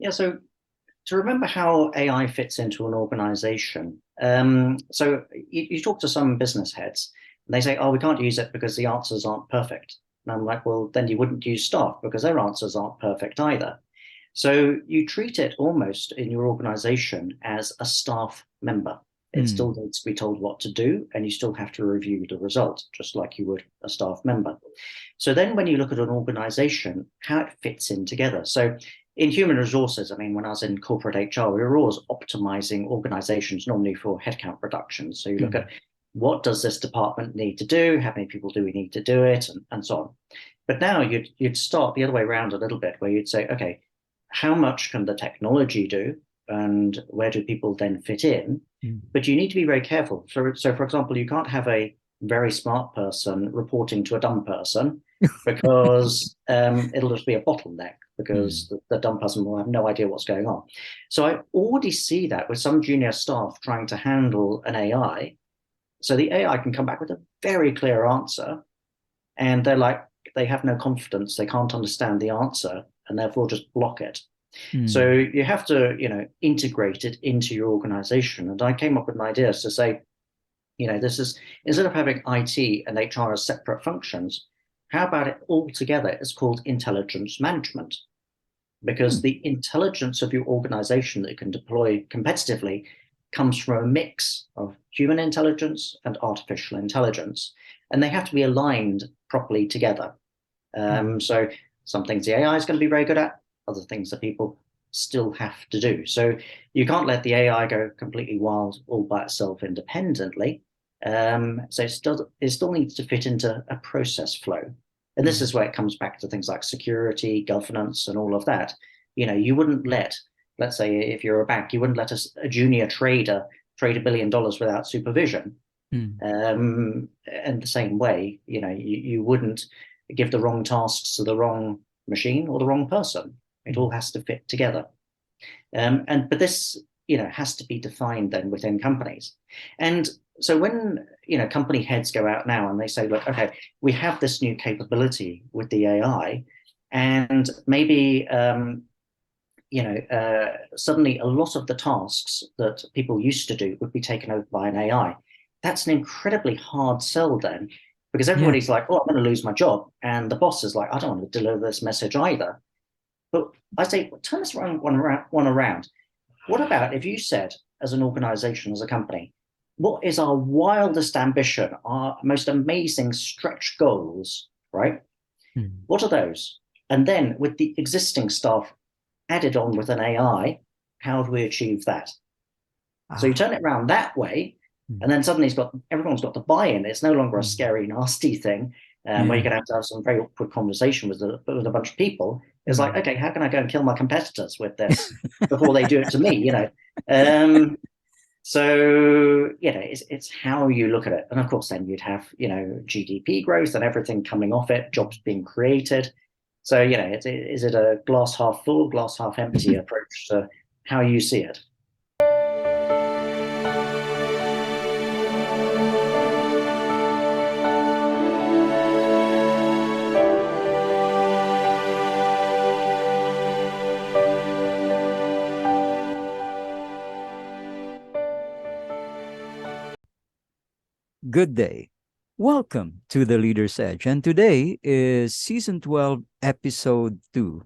Yeah, so to remember how AI fits into an organization, so you talk to some business heads, and they say, oh, we can't use it because the answers aren't perfect. And I'm like, well, then you wouldn't use staff because their answers aren't perfect either. So you treat it almost in your organization as a staff member. It still Mm. needs to be told what to do, and you still have to review the result, just like you would a staff member. So then when you look at an organization, how it fits in together. So in human resources, I mean, when I was in corporate HR, we were always optimizing organizations normally for headcount reduction. So you look Mm. at what does this department need to do? How many people do we need to do it? And so on. But now you'd start the other way around a little bit, where you'd say, okay, how much can the technology do? And where do people then fit in? Mm. But you need to be very careful. So for example, you can't have a very smart person reporting to a dumb person because it'll just be a bottleneck because Mm. the dumb person will have no idea what's going on. So I already see that with some junior staff trying to handle an AI. So the AI can come back with a very clear answer, and they're like, they have no confidence, they can't understand the answer, and therefore just block it. So Mm. you have to, integrate it into your organization. And I came up with an idea to say, this is instead of having IT and HR as separate functions, how about it all together? It's called intelligence management, because Mm. the intelligence of your organization that you can deploy competitively comes from a mix of human intelligence and artificial intelligence, and they have to be aligned properly together. Mm. So some things the AI is going to be very good at, other things that people still have to do. So you can't let the AI go completely wild all by itself independently. So it still needs to fit into a process flow. And this Mm. is where it comes back to things like security, governance, and all of that. You wouldn't let, let's say, if you're a bank, you wouldn't let a junior trader trade $1 billion without supervision. Mm. And the same way, you wouldn't give the wrong tasks to the wrong machine or the wrong person. It all Mm. has to fit together. But this, has to be defined then within companies. And so when, company heads go out now and they say, look, okay, we have this new capability with the AI, and maybe suddenly a lot of the tasks that people used to do would be taken over by an AI. That's an incredibly hard sell then, because Yeah. everybody's like, oh, I'm going to lose my job. And the boss is like, I don't want to deliver this message either. But I say, well, turn this one around. What about if you said, as an organization, as a company, what is our wildest ambition, our most amazing stretch goals, right? Mm. What are those? And then with the existing staff added on with an AI, how do we achieve that? So you Ah. turn it around that way, Mm. and then suddenly everyone's got the buy-in. It's no longer a Mm. scary, nasty thing where Yeah. you're going to have some very awkward conversation with a bunch of people. It's like, Mm. okay, how can I go and kill my competitors with this before they do it to me? Um, so it's how you look at it, and of course, then you'd have GDP growth and everything coming off it, jobs being created. So is it a glass half full, glass half empty approach to how you see it? Good day. Welcome to the Leader's Edge. And today is season 12, episode 2.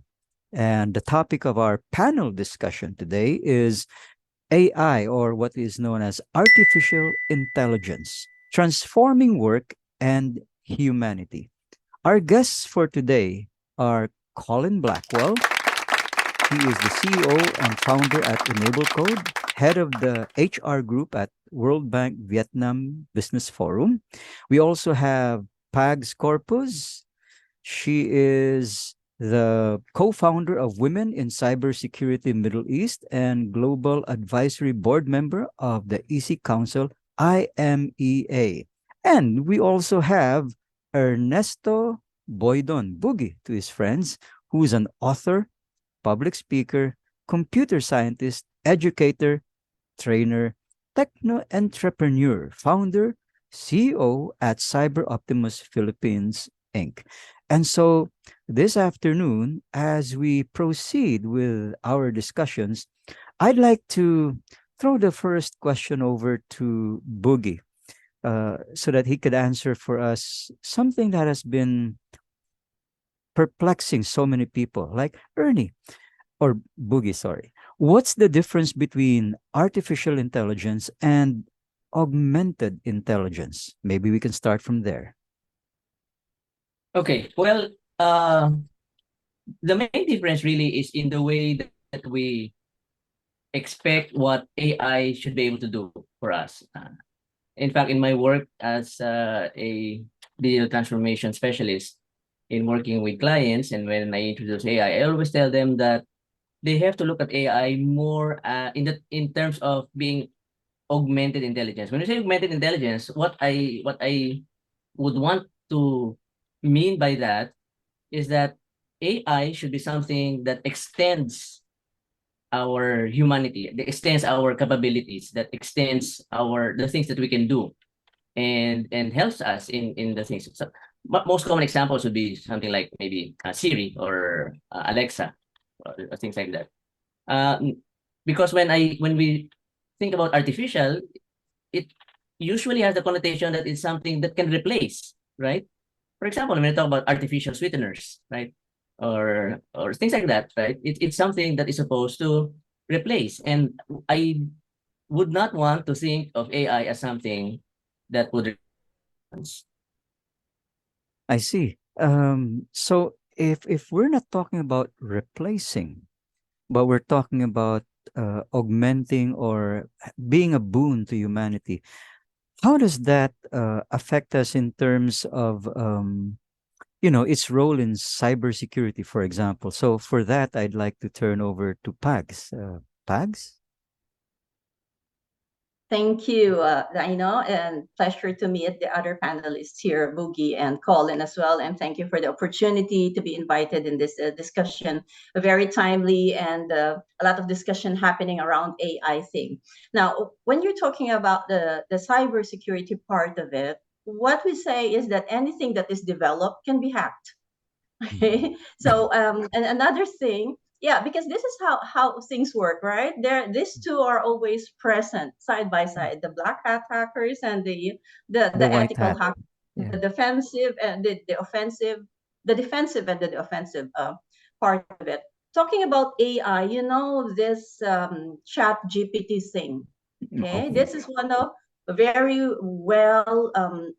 And the topic of our panel discussion today is AI, or what is known as artificial intelligence, transforming work and humanity. Our guests for today are Colin Blackwell. He is the CEO and founder at Enablecode, head of the HR group at World Bank Vietnam Business Forum. We also have Pags Corpuz. She is the co-founder of Women in Cybersecurity Middle East and global advisory board member of the EC Council IMEA. And we also have Ernesto Boydon, Boogie to his friends, who is an author, public speaker, computer scientist, educator, trainer, techno-entrepreneur, founder, CEO at Cyber Optimus Philippines, Inc. And so this afternoon, as we proceed with our discussions, I'd like to throw the first question over to Boogie, so that he could answer for us something that has been perplexing so many people, like Ernie or Boogie, sorry. What's the difference between artificial intelligence and augmented intelligence? Maybe we can start from there. Okay, well, the main difference really is in the way that we expect what AI should be able to do for us. In fact, in my work as a digital transformation specialist in working with clients, and when I introduce AI, I always tell them that they have to look at AI more in terms of being augmented intelligence. When we say augmented intelligence, what I would want to mean by that is that AI should be something that extends our humanity, that extends our capabilities, that extends the things that we can do, and helps us in the things. So, most common examples would be something like maybe Siri or Alexa, or things like that. Because when we think about artificial, it usually has the connotation that it's something that can replace, right? For example, when we talk about artificial sweeteners, right? Or things like that, right? It's something that is supposed to replace. And I would not want to think of AI as something that would replace. I see. So if we're not talking about replacing, but we're talking about augmenting or being a boon to humanity, how does that affect us in terms of its role in cybersecurity, for example? So for that, I'd like to turn over to Pags. Pags? Thank you, Dino, and pleasure to meet the other panelists here, Boogie and Colin as well. And thank you for the opportunity to be invited in this discussion. Very timely and a lot of discussion happening around AI thing. Now, when you're talking about the cybersecurity part of it, what we say is that anything that is developed can be hacked. Okay. So and another thing, yeah, because this is how things work, right? These two are always present side by side, the black hat hackers and the The white ethical hat. hackers, Yeah. the defensive and the offensive, the defensive and the offensive part of it. Talking about AI, this chat GPT thing. Okay, Okay. this is one of very well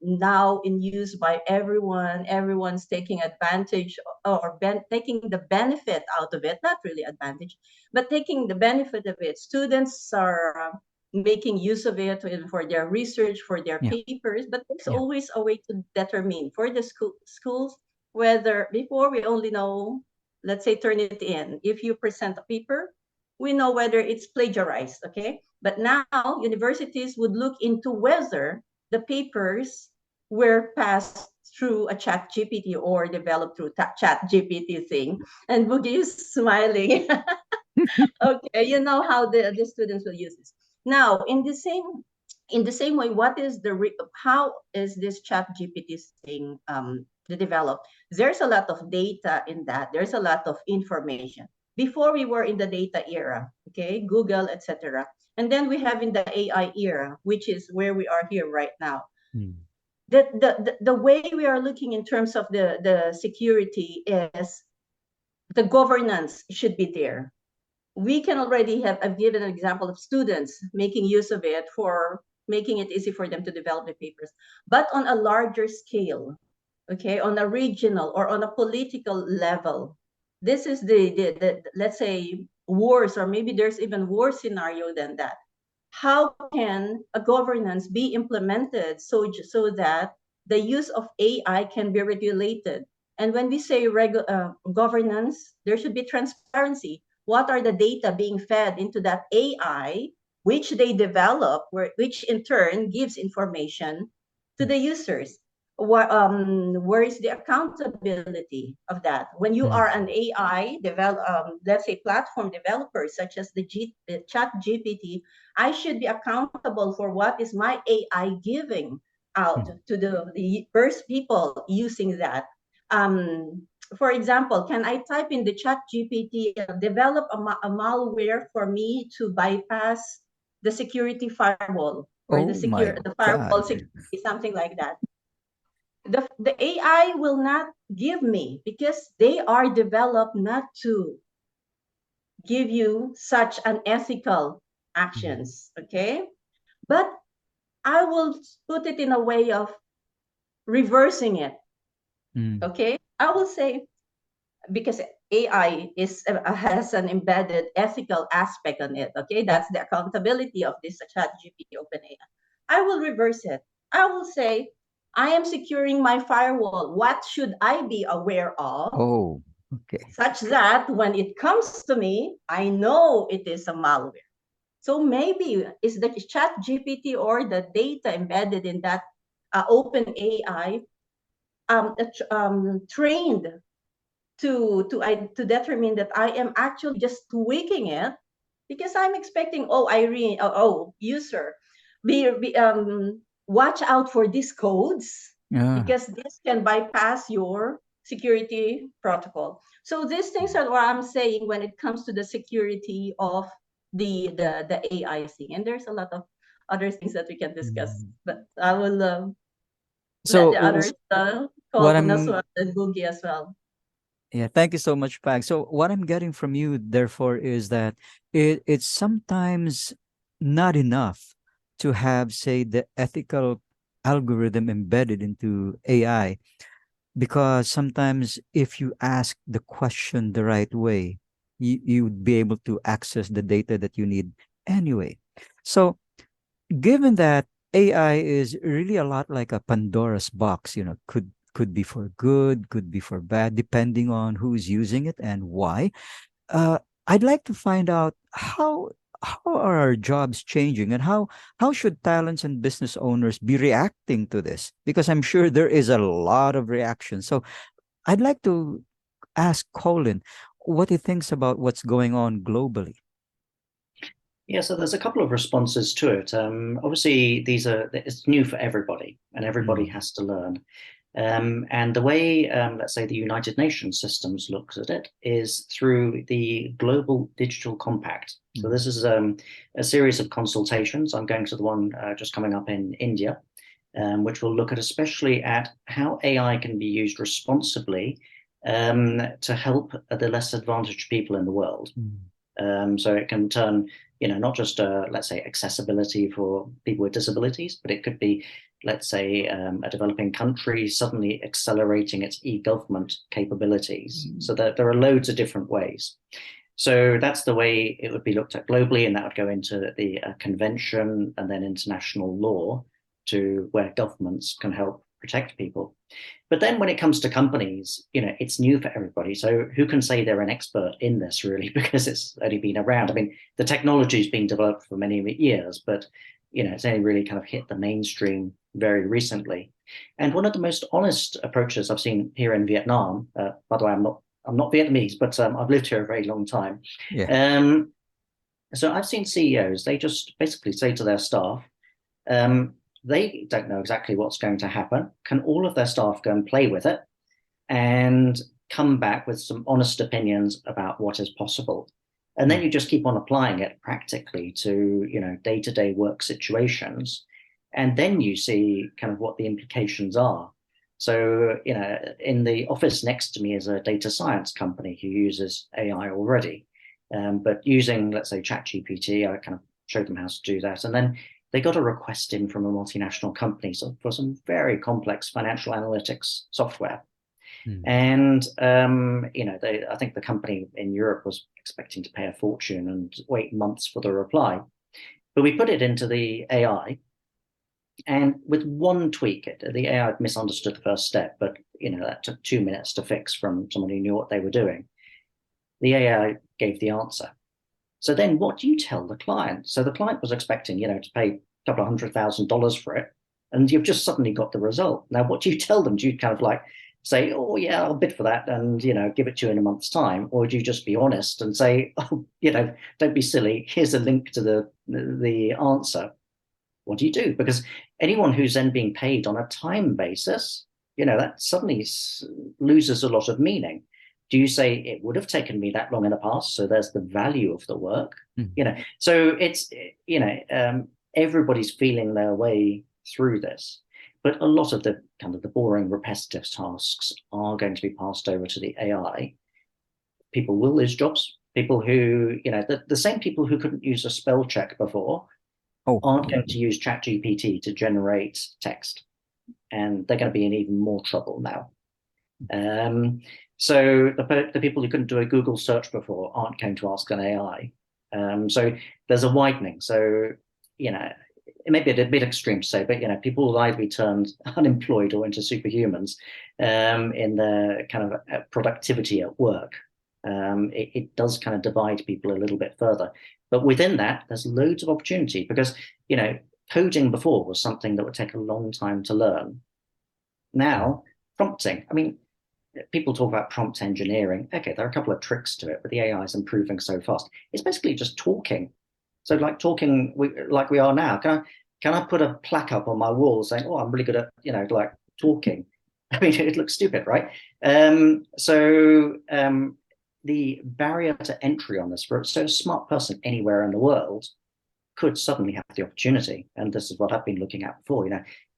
now in use by everyone. Everyone's taking advantage or taking the benefit out of it. Not really advantage, but taking the benefit of it. Students are making use of it for their research, for their Yeah. papers. But there's Yeah. always a way to determine for the schools whether before we only know, let's say, turn it in. If you present a paper, we know whether it's plagiarized, okay? But now universities would look into whether the papers were passed through a chat GPT or developed through chat GPT thing. And Boogie is smiling. Okay, you know how the students will use this. Now, in the same way, how is this chat GPT thing developed? There's a lot of data in that. There's a lot of information. Before we were in the data era, okay, Google, etc. And then we have in the AI era, which is where we are here right now. Mm. The way we are looking in terms of the security is the governance should be there. We can already I've given an example of students making use of it for making it easy for them to develop the papers. But on a larger scale, okay, on a regional or on a political level, this is the let's say worse, or maybe there's even worse scenario than that. How can a governance be implemented so that the use of AI can be regulated? And when we say governance, there should be transparency. What are the data being fed into that AI, which they develop, which in turn gives information to the users? Where is the accountability of that? When you are an AI let's say platform developer, such as the Chat GPT, I should be accountable for what is my AI giving out to the first people using that. for example, can I type in the chat GPT, develop a malware for me to bypass the security firewall or Oh my the God. firewall security, something like that. The AI will not give me, because they are developed not to give you such unethical actions, okay? But I will put it in a way of reversing it, Mm. okay? I will say, because AI has an embedded ethical aspect on it, okay? That's the accountability of this ChatGPT OpenAI. I will reverse it. I will say, I am securing my firewall. What should I be aware of, Oh, okay. such that when it comes to me, I know it is a malware. So maybe is the chat GPT or the data embedded in that open AI trained to determine that I am actually just tweaking it, because I'm expecting, oh, Irene, user, watch out for these codes, Yeah. because this can bypass your security protocol. So these things are what I'm saying when it comes to the security of the AI thing. And there's a lot of other things that we can discuss, Mm. but I will let So the others, what Colin as I'm well, and Boogie as well. Yeah, thank you so much, Pag. So what I'm getting from you, therefore, is that it's sometimes not enough to have, say, the ethical algorithm embedded into AI, because sometimes if you ask the question the right way, you would be able to access the data that you need anyway. So given that AI is really a lot like a Pandora's box, could be for good, could be for bad, depending on who's using it and why. Uh, I'd like to find out how are our jobs changing, and how should talents and business owners be reacting to this? Because I'm sure there is a lot of reaction. So I'd like to ask Colin what he thinks about what's going on globally. Yeah, so there's a couple of responses to it. Obviously, it's new for everybody, and everybody Mm. has to learn. And the way, let's say, the United Nations systems looks at it is through the Global Digital Compact. So this is a series of consultations. I'm going to the one just coming up in India, which will look at especially at how AI can be used responsibly to help the less advantaged people in the world. So it can turn, not just, let's say, accessibility for people with disabilities, but it could be, let's say, a developing country suddenly accelerating its e-government capabilities. So there are loads of different ways. So that's the way it would be looked at globally, and that would go into the convention and then international law, to where governments can help protect people. But then when it comes to companies, it's new for everybody. So who can say they're an expert in this, really, because it's only been around? I mean, the technology's been developed for many years, but it's only really kind of hit the mainstream very recently. And one of the most honest approaches I've seen here in Vietnam, by the way, I'm not Vietnamese, but I've lived here a very long time. Yeah. So I've seen CEOs, they just basically say to their staff, they don't know exactly what's going to happen. Can all of their staff go and play with it and come back with some honest opinions about what is possible? And then you just keep on applying it practically to, day-to-day work situations. And then you see kind of what the implications are. So, in the office next to me is a data science company who uses AI already. But using, let's say, ChatGPT, I kind of showed them how to do that. And then they got a request in from a multinational company for some very complex financial analytics software. And, I think the company in Europe was expecting to pay a fortune and wait months for the reply. But we put it into the AI, and with one tweak, the AI misunderstood the first step, but, that took 2 minutes to fix from someone who knew what they were doing. The AI gave the answer. So then what do you tell the client? So the client was expecting, to pay a couple of $100,000 for it, and you've just suddenly got the result. Now, what do you tell them? Do you kind of like say, oh, yeah, I'll bid for that and, give it to you in a month's time? Or do you just be honest and say, oh, don't be silly. Here's a link to the answer. What do you do? Because anyone who's then being paid on a time basis that suddenly loses a lot of meaning. Do you say it would have taken me that long in the past, so there's the value of the work? So it's everybody's feeling their way through this, but a lot of the kind of the boring, repetitive tasks are going to be passed over to the AI. People will lose jobs. People who, the same people who couldn't use a spell check before aren't going to use ChatGPT to generate text, and they're going to be in even more trouble now. So the people who couldn't do a Google search before aren't going to ask an AI. So there's a widening. So, it may be a bit extreme to say, but, people will either be turned unemployed or into superhumans in their kind of productivity at work. It does kind of divide people a little bit further. But within that, there's loads of opportunity because, coding before was something that would take a long time to learn. Now, prompting, I mean, people talk about prompt engineering. Okay, there are a couple of tricks to it, but the AI is improving so fast. It's basically just talking. So like talking like we are now. Can I put a plaque up on my wall saying, "Oh, I'm really good at, like talking"? I mean, it looks stupid, right? The barrier to entry on this for a smart person anywhere in the world could suddenly have the opportunity. And this is what I've been looking at before,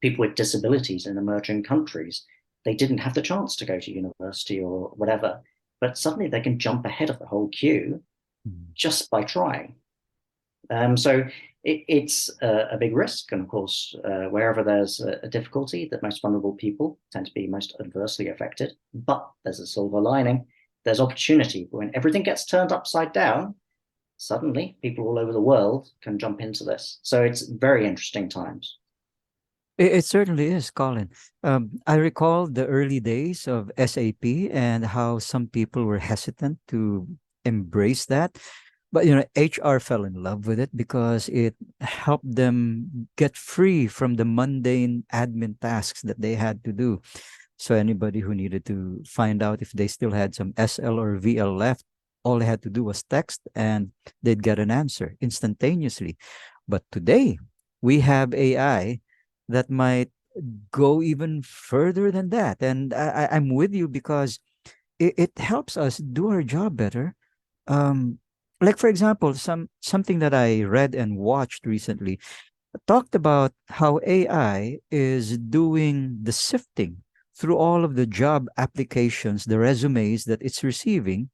people with disabilities in emerging countries, they didn't have the chance to go to university or whatever, but suddenly they can jump ahead of the whole queue just by trying. So it's a big risk. And of course, wherever there's a difficulty, the most vulnerable people tend to be most adversely affected. But there's a silver lining. There's opportunity. When everything gets turned upside down, suddenly people all over the world can jump into this. So it's very interesting times. It certainly is, Colin. I recall the early days of SAP and how some people were hesitant to embrace that. But HR fell in love with it because it helped them get free from the mundane admin tasks that they had to do. So anybody who needed to find out if they still had some SL or VL left, all they had to do was text and they'd get an answer instantaneously. But today, we have AI that might go even further than that. And I'm with you because it helps us do our job better. Like for example, something that I read and watched recently talked about how AI is doing the sifting through all of the job applications, the resumes that it's receiving,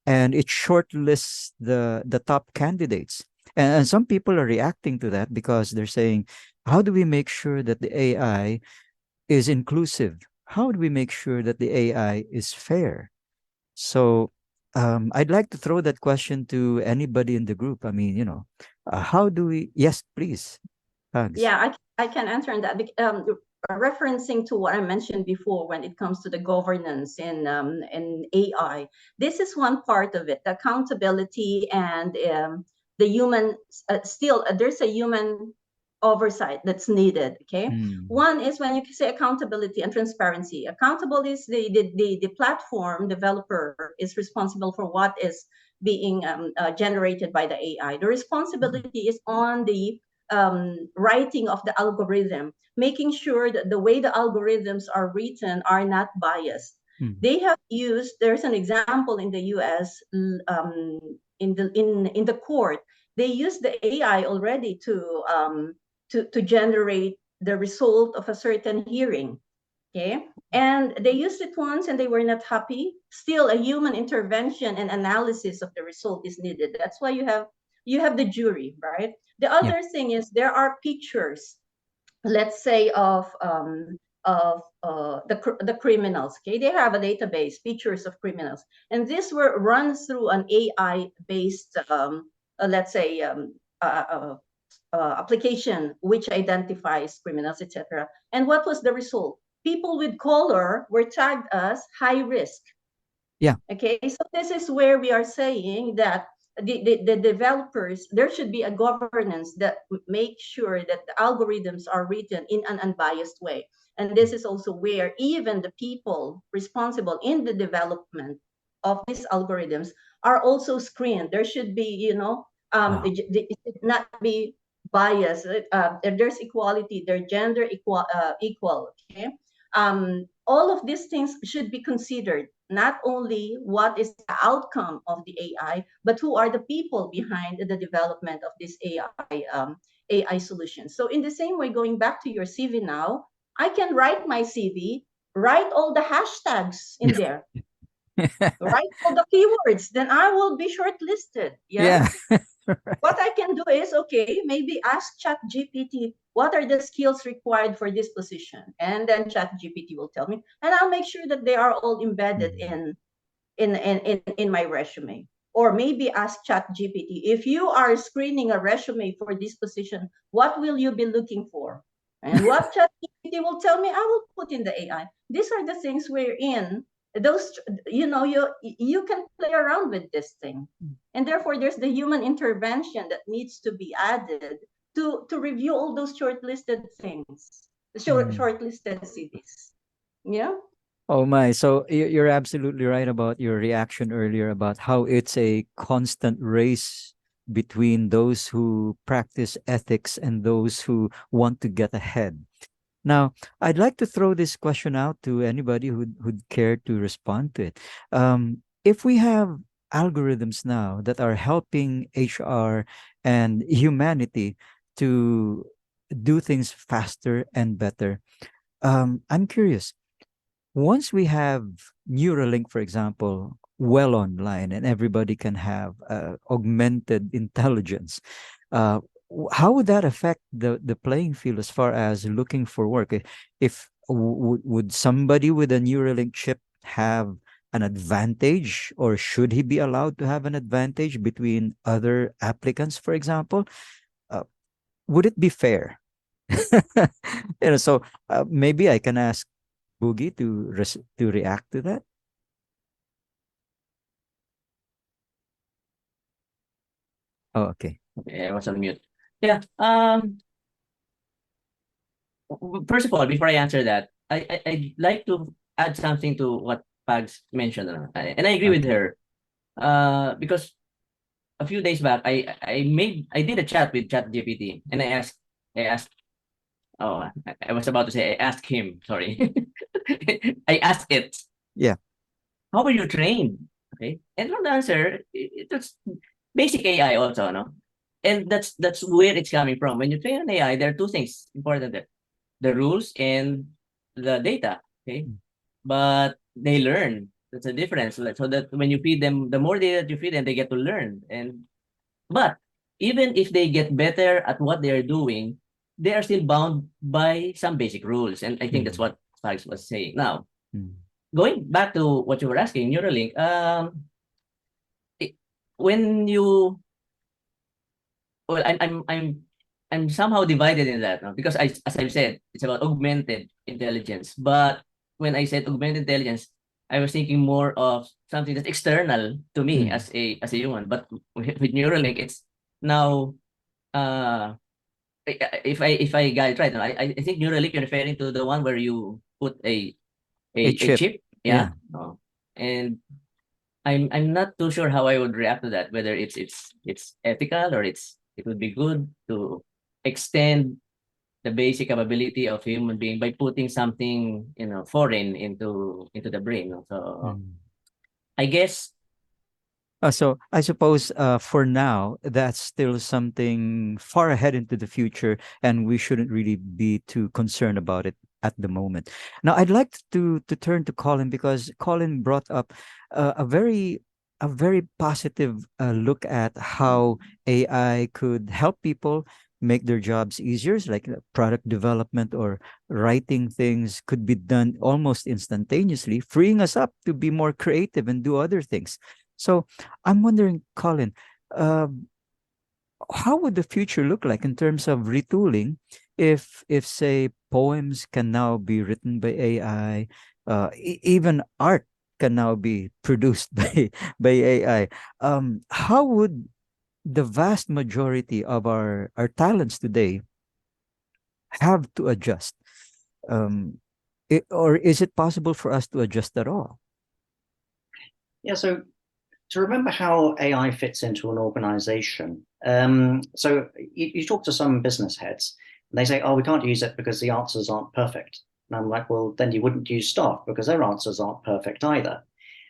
and it shortlists the top candidates. And some people are reacting to that because they're saying, how do we make sure that the AI is inclusive? How do we make sure that the AI is fair? So I'd like to throw that question to anybody in the group. I mean, how do we? Yes, please. Thanks. Yeah, I can answer on that. Referencing to what I mentioned before, when it comes to the governance in AI, this is one part of it: the accountability and the human. Still, there's a human oversight that's needed. Okay, one is when you say accountability and transparency. Accountable is the platform developer is responsible for what is being generated by the AI. The responsibility is on the writing of the algorithm, making sure that the way the algorithms are written are not biased. They have used, there's an example in the US, in the court, they use the AI already to generate the result of a certain hearing. Okay, and they used it once and they were not happy. Still, a human intervention and analysis of the result is needed. That's why you have the jury, right? The other thing is there are pictures, let's say of the criminals. Okay, they have a database, pictures of criminals, and this were run through an AI based, let's say, application which identifies criminals, etc. And what was the result? People with color were tagged as high risk. Yeah. Okay, so this is where we are saying that the developers, there should be a governance that make sure that the algorithms are written in an unbiased way. And this is also where even the people responsible in the development of these algorithms are also screened. There should be, it should not be biased. There's equality, their gender equal. Okay. all of these things should be considered, not only what is the outcome of the AI, but who are the people behind the development of this AI solutions. So in the same way, going back to your CV now, I can write my CV, write all the hashtags in there, write all the keywords, then I will be shortlisted. Yeah. What I can do is, okay, maybe ask ChatGPT, what are the skills required for this position? And then ChatGPT will tell me, and I'll make sure that they are all embedded in my resume. Or maybe ask ChatGPT, if you are screening a resume for this position, what will you be looking for? And what ChatGPT will tell me, I will put in the AI. These are the things we're in. Those, you can play around with this thing. And therefore, there's the human intervention that needs to be added to review all those shortlisted things, shortlisted CVs. Yeah. Oh my. So you're absolutely right about your reaction earlier about how it's a constant race between those who practice ethics and those who want to get ahead. Now, I'd like to throw this question out to anybody who'd care to respond to it. If we have algorithms now that are helping HR and humanity to do things faster and better, I'm curious. Once we have Neuralink, for example, well online and everybody can have augmented intelligence, how would that affect the playing field as far as looking for work? If would somebody with a Neuralink chip have an advantage, or should he be allowed to have an advantage between other applicants, for example? Would it be fair? So maybe I can ask Boogie to react to that. Oh, okay. Yeah, I was on mute. Yeah. First of all, before I answer that, I'd like to add something to what Pags mentioned, and I agree with her. Because a few days back, I did a chat with ChatGPT, and I asked. Oh, I was about to say I asked him. Sorry, I asked it. Yeah. How were you trained? Okay, and from the answer, it's basic AI also, no? And that's where it's coming from. When you train an AI, there are two things important there: the rules and the data. Okay, but they learn. That's a difference. So that when you feed them, the more data you feed them, they get to learn. But even if they get better at what they are doing, they are still bound by some basic rules. And I think that's what Sparks was saying. Now, going back to what you were asking, Neuralink, when you, well, I'm somehow divided in that, no? Because as I've said, it's about augmented intelligence. But when I said augmented intelligence, I was thinking more of something that's external to me as a human. But with Neuralink, it's now if I got it right, I think Neuralink you're referring to the one where you put a chip. Yeah. Oh. And I'm not too sure how I would react to that, whether it's ethical or it would be good to extend the basic capability of human being by putting something foreign into the brain. So I guess. So I suppose for now that's still something far ahead into the future, and we shouldn't really be too concerned about it at the moment. Now I'd like to turn to Colin, because Colin brought up a very positive look at how AI could help people make their jobs easier, like product development or writing things could be done almost instantaneously, freeing us up to be more creative and do other things. So I'm wondering, Colin, how would the future look like in terms of retooling if say poems can now be written by AI, even art can now be produced by AI? How would the vast majority of our talents today have to adjust? Or is it possible for us to adjust at all? Yeah, so to remember how AI fits into an organization. So you talk to some business heads, and they say, oh, we can't use it because the answers aren't perfect. And I'm like, well, then you wouldn't use staff because their answers aren't perfect either.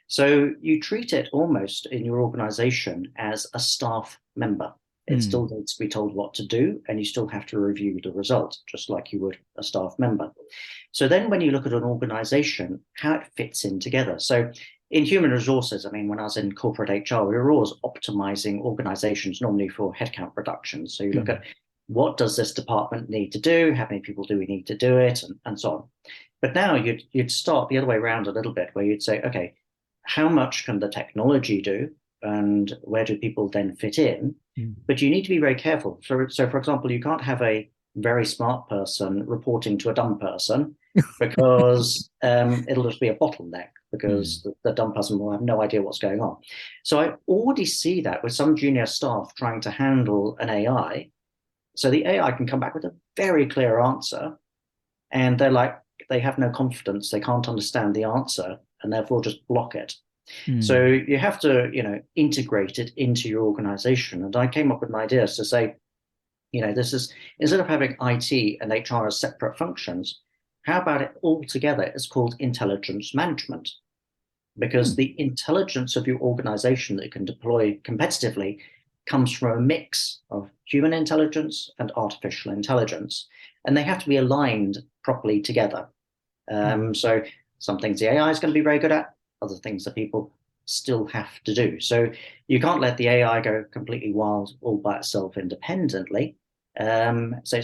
So you treat it almost in your organization as a staff member. It still needs to be told what to do, and you still have to review the result, just like you would a staff member. So then when you look at an organization, how it fits in together. So in human resources, I mean, when I was in corporate HR, we were always optimizing organizations normally for headcount reduction. So you look at what does this department need to do? How many people do we need to do it? And so on. But now you'd start the other way around a little bit, where you'd say, okay, how much can the technology do? And where do people then fit in? But you need to be very careful. So for example, you can't have a very smart person reporting to a dumb person because it'll just be a bottleneck, because the dumb person will have no idea what's going on. So I already see that with some junior staff trying to handle an AI. So the AI can come back with a very clear answer, and they're like, they have no confidence, they can't understand the answer, and therefore just block it. So you have to, integrate it into your organization. And I came up with an idea to say, this is, instead of having IT and HR as separate functions, how about it all together? It's called intelligence management, because the intelligence of your organization that you can deploy competitively comes from a mix of human intelligence and artificial intelligence, and they have to be aligned properly together. So some things the AI is going to be very good at, other things that people still have to do. So you can't let the AI go completely wild all by itself independently. So it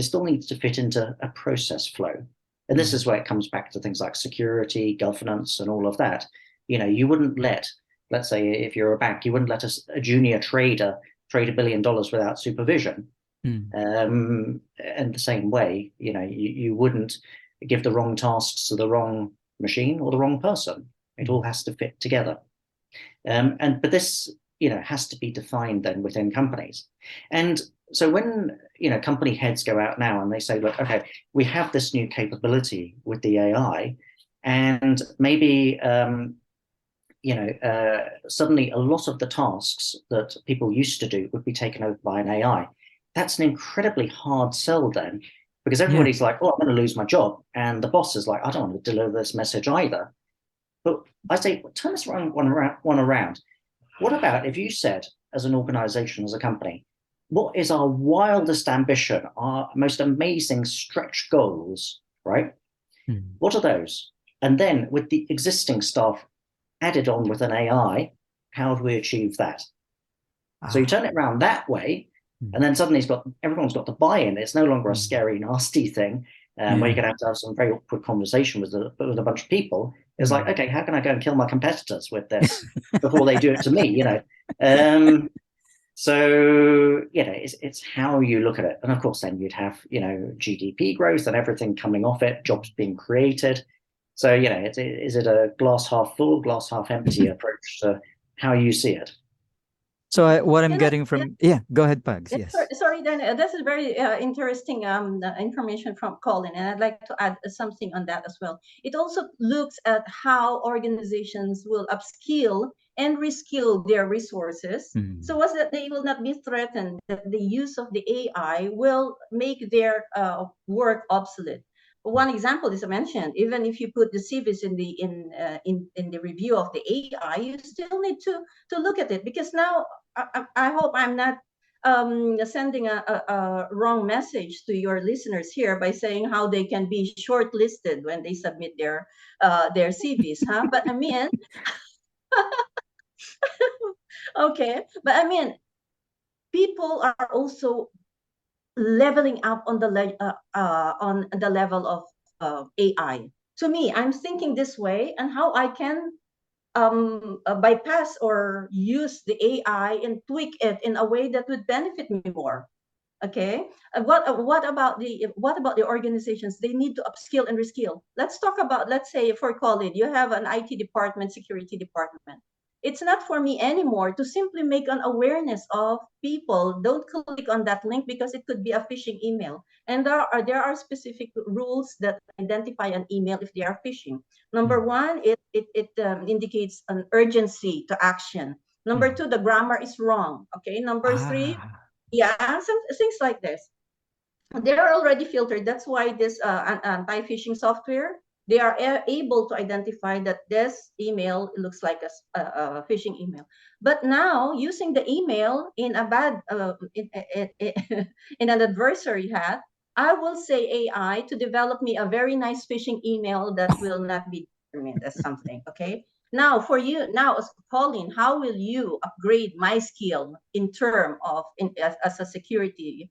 still needs to fit into a process flow. And this is where it comes back to things like security, governance, and all of that. You wouldn't let, let's say, if you're a bank, you wouldn't let a junior trader trade $1 billion without supervision. And the same way, you wouldn't give the wrong tasks to the wrong machine or the wrong person. It all has to fit together. But this, has to be defined then within companies. And so when, company heads go out now and they say, look, okay, we have this new capability with the AI, and maybe, suddenly a lot of the tasks that people used to do would be taken over by an AI. That's an incredibly hard sell then, because everybody's like, oh, I'm going to lose my job. And the boss is like, I don't want to deliver this message either. But I say, well, turn this one around. What about if you said, as an organization, as a company, what is our wildest ambition, our most amazing stretch goals, right? What are those? And then with the existing staff added on with an AI, how do we achieve that? So you turn it around that way, and then suddenly everyone's got the buy-in. It's no longer a scary, nasty thing where you're going to have some very awkward conversation with a bunch of people. It's like, okay, how can I go and kill my competitors with this before they do it to me? So it's how you look at it. And of course, then you'd have GDP growth and everything coming off it, jobs being created. So is it a glass half full, glass half empty approach to how you see it? So what I'm getting from go ahead, Pugs. Yes. Sorry, Dan. This is very interesting information from Colin, and I'd like to add something on that as well. It also looks at how organizations will upskill and reskill their resources, so as that they will not be threatened that the use of the AI will make their work obsolete. One example is mentioned. Even if you put the CVs in the review of the AI, you still need to look at it, because now I hope I'm not sending a wrong message to your listeners here by saying how they can be shortlisted when they submit their CVs, huh? But I mean, okay, but I mean, people are also leveling up on the level of AI. To me, I'm thinking this way, and how I can bypass or use the AI and tweak it in a way that would benefit me more. Okay, what about the organizations? They need to upskill and reskill. Let's talk about, let's say for Colin, you have an IT department, security department. It's not for me anymore to simply make an awareness of people. Don't click on that link because it could be a phishing email. And there are specific rules that identify an email if they are phishing. Number one, it indicates an urgency to action. Number two, the grammar is wrong. Okay. Number three, some things like this. they're already filtered. That's why this anti-phishing software, they are able to identify that this email looks like a phishing email. But now, using the email in a bad, in an adversary hat, I will say AI to develop me a very nice phishing email that will not be determined as something. Okay. Now, for you, now, Colin, how will you upgrade my skill in term of as a security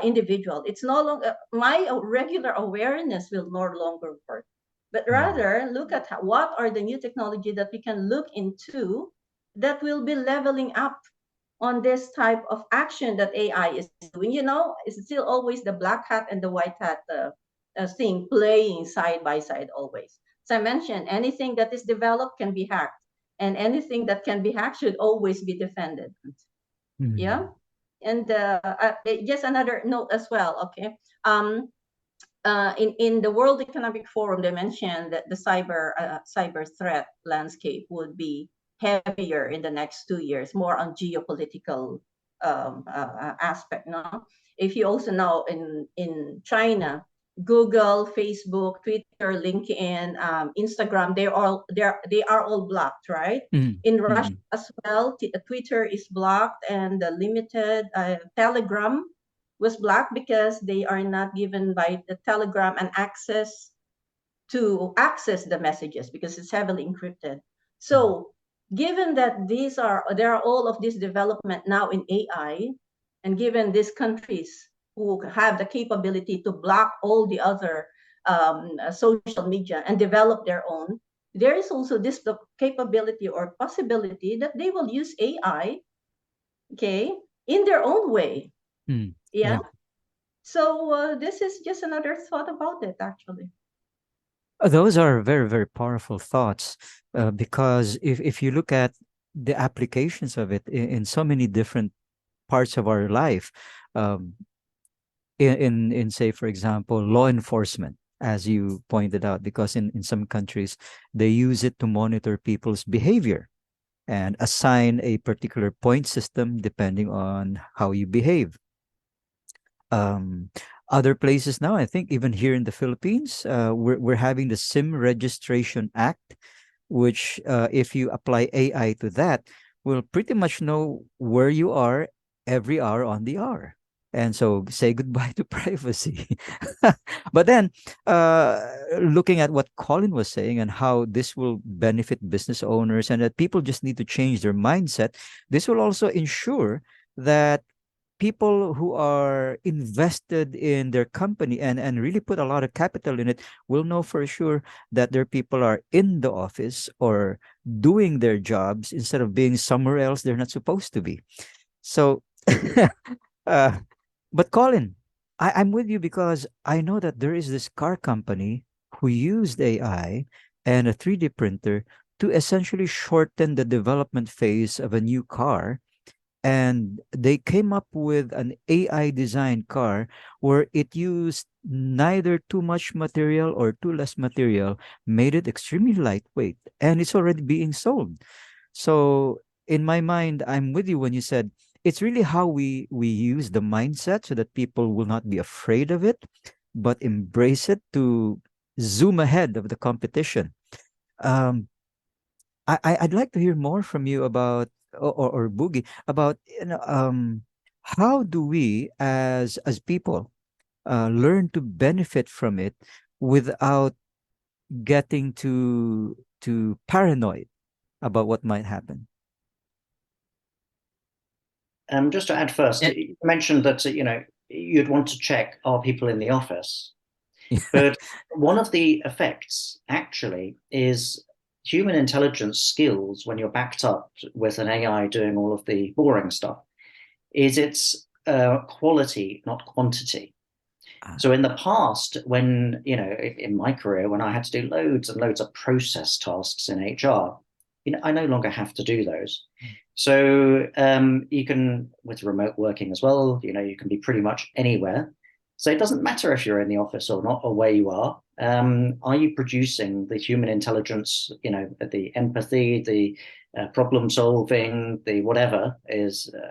individual? It's no longer my regular awareness will no longer work, but rather look at what are the new technology that we can look into that will be leveling up on this type of action that AI is doing. You know, it's still always the black hat and the white hat thing playing side by side always. So I mentioned anything that is developed can be hacked, and anything that can be hacked should always be defended. Yeah. And just another note as well. Okay. In the World Economic Forum, they mentioned that the cyber threat landscape would be heavier in the next 2 years, more on geopolitical aspect. No, if you also know in China, Google, Facebook, Twitter, LinkedIn, Instagram, they are all blocked, right? In Russia as well, Twitter is blocked, and the limited Telegram was blocked because they are not given by the Telegram an access to access the messages because it's heavily encrypted. So given that there are all of this development now in AI, and given these countries who have the capability to block all the other social media and develop their own, there is also this the capability or possibility that they will use AI, okay, in their own way. Yeah. So this is just another thought about it, actually. Those are very, very powerful thoughts because if you look at the applications of it in so many different parts of our life, um, in say, for example, law enforcement, as you pointed out, because in some countries, they use it to monitor people's behavior and assign a particular point system depending on how you behave. um, Other places now, I think even here in the Philippines, we're having the SIM Registration Act, which if you apply AI to that, will pretty much know where you are every hour on the hour. And so say goodbye to privacy. But then, looking at what Colin was saying and how this will benefit business owners and that people just need to change their mindset, this will also ensure that people who are invested in their company and really put a lot of capital in it will know for sure that their people are in the office or doing their jobs instead of being somewhere else they're not supposed to be. So, uh, but Colin, I'm with you because I know that there is this car company who used AI and a 3D printer to essentially shorten the development phase of a new car, and they came up with an AI designed car where it used neither too much material or too less material, made it extremely lightweight, and it's already being sold. So in my mind, I'm with you when you said it's really how we use the mindset so that people will not be afraid of it, but embrace it to zoom ahead of the competition. Um, I'd like to hear more from you about or Boogie about how do we as people learn to benefit from it without getting to paranoid about what might happen. Just to add first, you mentioned that you'd want to check are people in the office, but one of the effects actually is human intelligence skills when you're backed up with an AI doing all of the boring stuff, is its quality, not quantity. So in the past, when, in my career, when I had to do loads and loads of process tasks in HR, I no longer have to do those. So you can, with remote working as well, you can be pretty much anywhere. So it doesn't matter if you're in the office or not, or where you are. Are you producing the human intelligence, the empathy, the problem solving, the whatever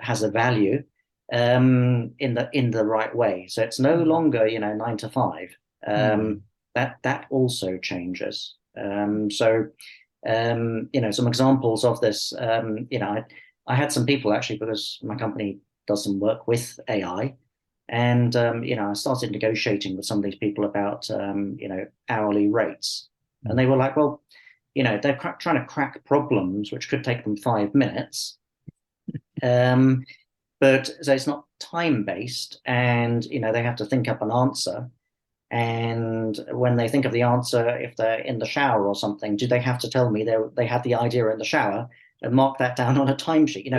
has a value? in the right way. So it's no longer 9 to 5. That also changes. Some examples of this. I had some people actually, because my company does some work with AI, and I started negotiating with some of these people about hourly rates, and they were like, well, they're trying to crack problems which could take them 5 minutes. But so it's not time-based, and they have to think up an answer. And when they think of the answer, if they're in the shower or something, do they have to tell me they had the idea in the shower and mark that down on a timesheet?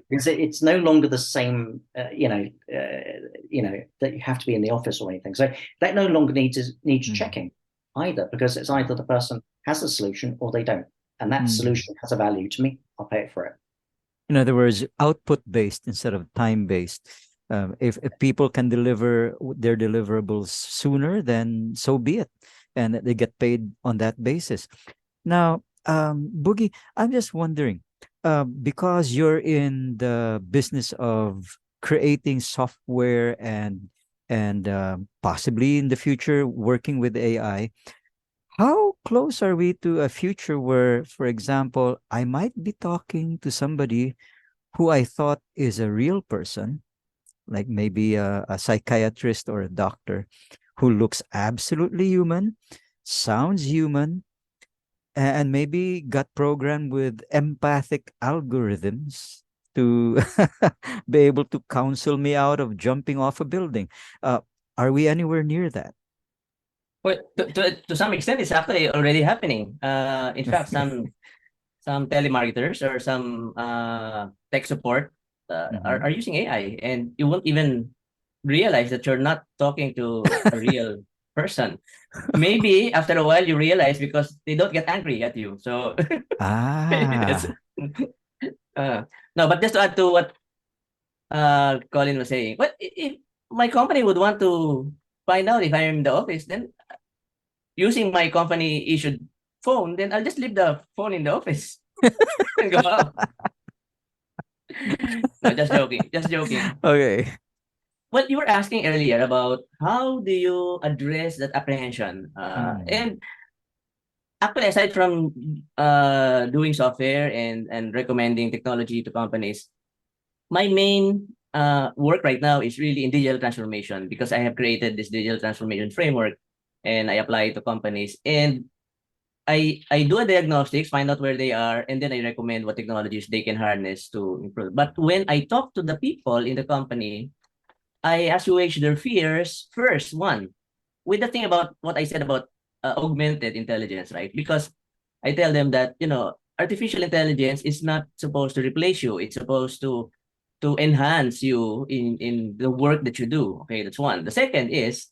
Because it's no longer the same. That you have to be in the office or anything. So that no longer needs checking either, because it's either the person has a solution or they don't, and that solution has a value to me. I'll pay it for it. In other words, output-based instead of time-based. If people can deliver their deliverables sooner, then so be it. And they get paid on that basis. Now, Boogie, I'm just wondering, because you're in the business of creating software and possibly in the future working with AI, how close are we to a future where, for example, I might be talking to somebody who I thought is a real person, like maybe a psychiatrist or a doctor, who looks absolutely human, sounds human, and maybe got programmed with empathic algorithms to be able to counsel me out of jumping off a building. Are we anywhere near that? Well, to some extent, it's actually already happening. In fact, some telemarketers or some tech support are using AI, and you won't even realize that you're not talking to a real person. Maybe after a while you realize, because they don't get angry at you. So Ah. no, but just to add to what Colin was saying, but if my company would want to find out if I'm in the office, then using my company issued phone, then I'll just leave the phone in the office and go out. No, just joking. Just joking. Okay. Well, you were asking earlier about how do you address that apprehension, and actually, aside from doing software and recommending technology to companies, my main work right now is really in digital transformation, because I have created this digital transformation framework and I apply it to companies. And I do a diagnostics, find out where they are, and then I recommend what technologies they can harness to improve. But when I talk to the people in the company, I assuage their fears first, one, with the thing about what I said about augmented intelligence, right? Because I tell them that, artificial intelligence is not supposed to replace you. It's supposed to enhance you in the work that you do. Okay, that's one. The second is,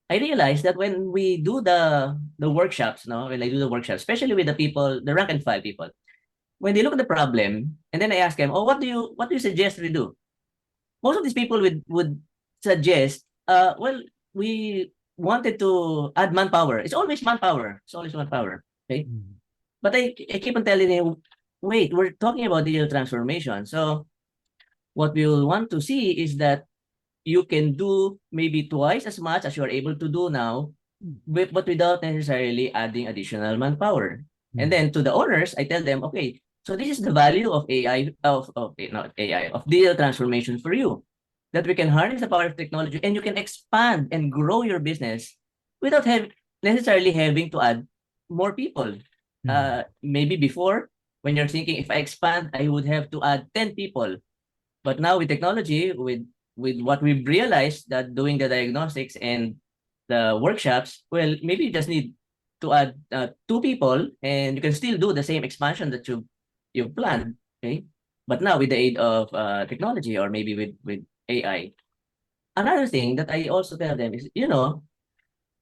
I realized that when we do the workshops, when I do the workshops, especially with the people, the rank and file people, when they look at the problem, and then I ask them, oh, what do you suggest we do? Most of these people would suggest, well, we wanted to add manpower. It's always manpower. It's always manpower. Okay. But I keep on telling them, wait, we're talking about digital transformation. So what we will want to see is that you can do maybe twice as much as you are able to do now, but without necessarily adding additional manpower. And then to the owners, I tell them, okay, so this is the value of AI, not AI, of digital transformation for you, that we can harness the power of technology and you can expand and grow your business without necessarily having to add more people. Maybe before, when you're thinking, if I expand, I would have to add 10 people. But now with technology, with what we've realized, that doing the diagnostics and the workshops, well, maybe you just need to add 2 people, and you can still do the same expansion that you've planned. Okay, but now with the aid of technology, or maybe with AI. Another thing that I also tell them is,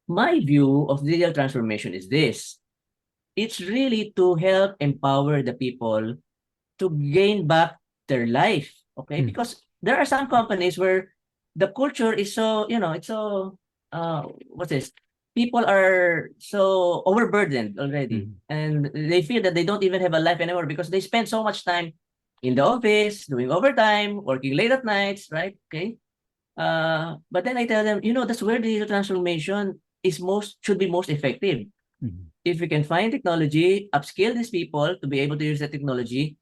my view of digital transformation is this: it's really to help empower the people to gain back their life. Okay, because there are some companies where the culture is so, it's so what's this? People are so overburdened already, and they feel that they don't even have a life anymore because they spend so much time in the office, doing overtime, working late at nights, right? Okay. But then I tell them, that's where digital transformation should be most effective. Mhm. If we can find technology, upskill these people to be able to use the technology,